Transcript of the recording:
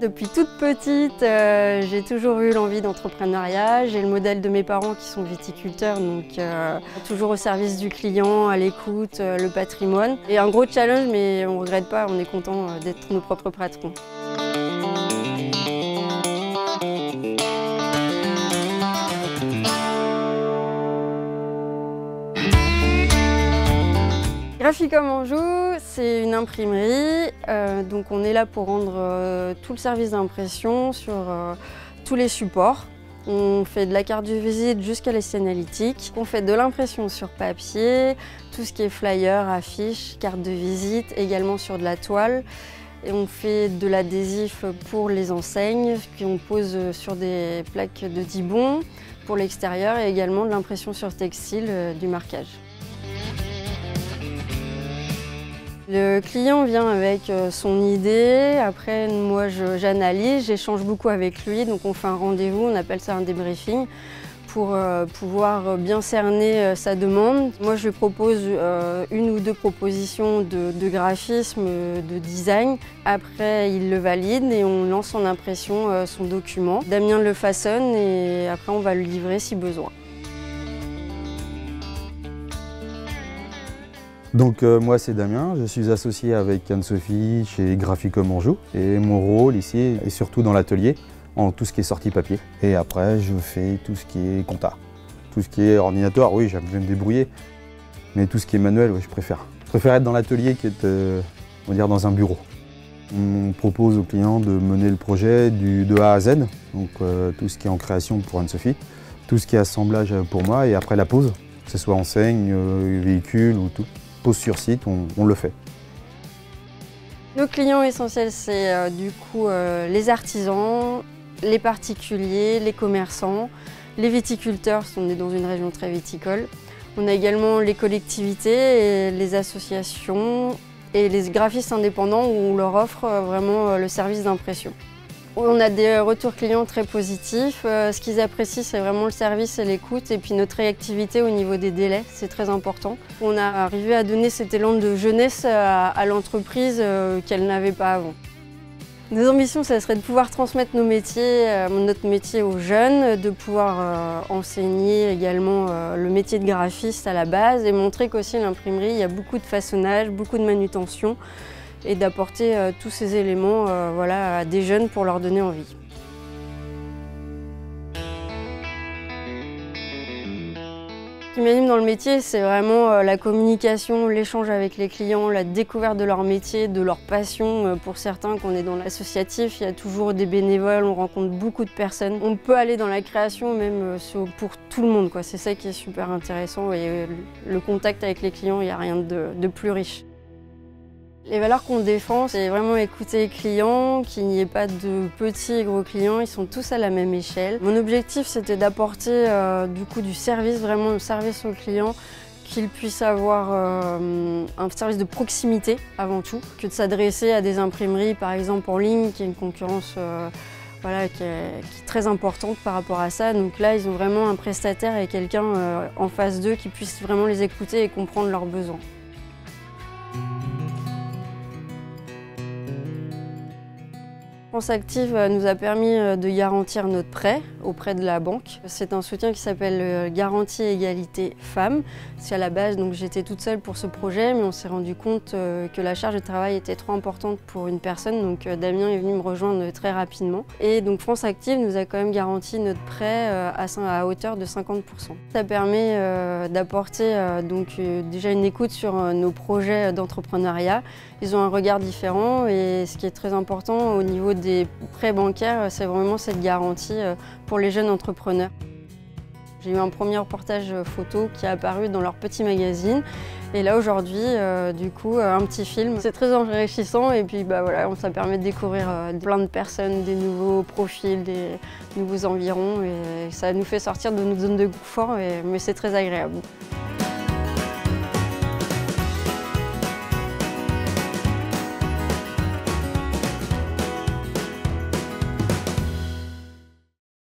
Depuis toute petite, j'ai toujours eu l'envie d'entrepreneuriat. J'ai le modèle de mes parents qui sont viticulteurs, donc toujours au service du client, à l'écoute, le patrimoine. Et un gros challenge, mais on ne regrette pas, on est content d'être nos propres patrons. Graphicom Anjou, c'est une imprimerie, donc on est là pour rendre tout le service d'impression sur tous les supports. On fait de la carte de visite jusqu'à l'essai analytique. On fait de l'impression sur papier, tout ce qui est flyer, affiches, carte de visite, également sur de la toile. Et on fait de l'adhésif pour les enseignes, qu'on pose sur des plaques de Dibond pour l'extérieur et également de l'impression sur textile, du marquage. Le client vient avec son idée, après moi j'analyse, j'échange beaucoup avec lui, donc on fait un rendez-vous, on appelle ça un débriefing, pour pouvoir bien cerner sa demande. Moi je lui propose une ou deux propositions de graphisme, de design. Après il le valide et on lance en impression son document. Damien le façonne et après on va le livrer si besoin. Donc moi c'est Damien, je suis associé avec Anne-Sophie chez Graphicom Anjou et mon rôle ici est surtout dans l'atelier, en tout ce qui est sortie papier. Et après je fais tout ce qui est compta. Tout ce qui est ordinateur, oui j'aime bien me débrouiller, mais tout ce qui est manuel, oui, je préfère. Je préfère être dans l'atelier qu'être on va dire dans un bureau. On propose aux clients de mener le projet de A à Z, donc tout ce qui est en création pour Anne-Sophie, tout ce qui est assemblage pour moi et après la pose, que ce soit enseigne, véhicule ou tout. Pose sur site, on le fait. Nos clients essentiels, c'est du coup les artisans, les particuliers, les commerçants, les viticulteurs, on est dans une région très viticole. On a également les collectivités, et les associations et les graphistes indépendants où on leur offre vraiment le service d'impression. On a des retours clients très positifs. Ce qu'ils apprécient, c'est vraiment le service et l'écoute et puis notre réactivité au niveau des délais, c'est très important. On a arrivé à donner cet élan de jeunesse à l'entreprise qu'elle n'avait pas avant. Nos ambitions, ça serait de pouvoir transmettre notre métier aux jeunes, de pouvoir enseigner également le métier de graphiste à la base et montrer qu'aussi l'imprimerie, il y a beaucoup de façonnage, beaucoup de manutention, et d'apporter tous ces éléments voilà, à des jeunes pour leur donner envie. Ce qui m'anime dans le métier, c'est vraiment la communication, l'échange avec les clients, la découverte de leur métier, de leur passion. Pour certains, quand on est dans l'associatif, il y a toujours des bénévoles, on rencontre beaucoup de personnes. On peut aller dans la création même pour tout le monde, c'est ça qui est super intéressant et le contact avec les clients, il n'y a rien de plus riche. Les valeurs qu'on défend, c'est vraiment écouter les clients, qu'il n'y ait pas de petits et gros clients, ils sont tous à la même échelle. Mon objectif, c'était d'apporter du coup du service, vraiment un service aux clients, qu'ils puissent avoir un service de proximité avant tout, que de s'adresser à des imprimeries par exemple en ligne, qui est une concurrence voilà, qui est très importante par rapport à ça. Donc là, ils ont vraiment un prestataire et quelqu'un en face d'eux qui puisse vraiment les écouter et comprendre leurs besoins. France Active nous a permis de garantir notre prêt auprès de la banque. C'est un soutien qui s'appelle Garantie Égalité Femmes. C'est à la base, donc j'étais toute seule pour ce projet, mais on s'est rendu compte que la charge de travail était trop importante pour une personne, donc Damien est venu me rejoindre très rapidement. Et donc France Active nous a quand même garanti notre prêt à hauteur de 50%. Ça permet d'apporter déjà une écoute sur nos projets d'entrepreneuriat. Ils ont un regard différent et ce qui est très important au niveau des prêts bancaires, c'est vraiment cette garantie pour les jeunes entrepreneurs. J'ai eu un premier reportage photo qui est apparu dans leur petit magazine et là aujourd'hui, du coup, un petit film. C'est très enrichissant et puis voilà, ça permet de découvrir plein de personnes, des nouveaux profils, des nouveaux environs et ça nous fait sortir de notre zone de confort, mais c'est très agréable.